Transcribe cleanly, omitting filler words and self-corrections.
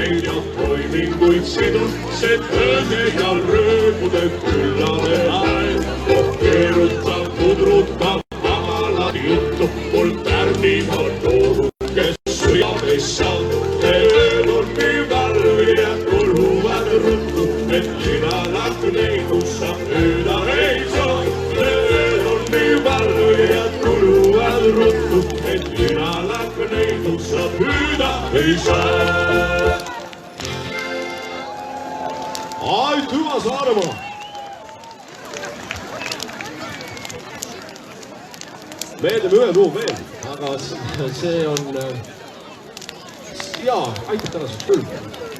neid ja toiminguid sidus, see tööde ja rööbude küllane aeg. Keerutab, pudrutab amalad juttu, mul Pärnimaal tooru, kes sõjab ei saa. Need on nii valvijad, kuluvad ruttu, et linalak neid ussa püüda ei saa. Need on nii valvijad, kuluvad ruttu, et linalak neid ussa püüda ei saa. Aitüma Saaremaa! Me teeme ühe loo veel, aga see on... Jaa, aitab tänaseks küll.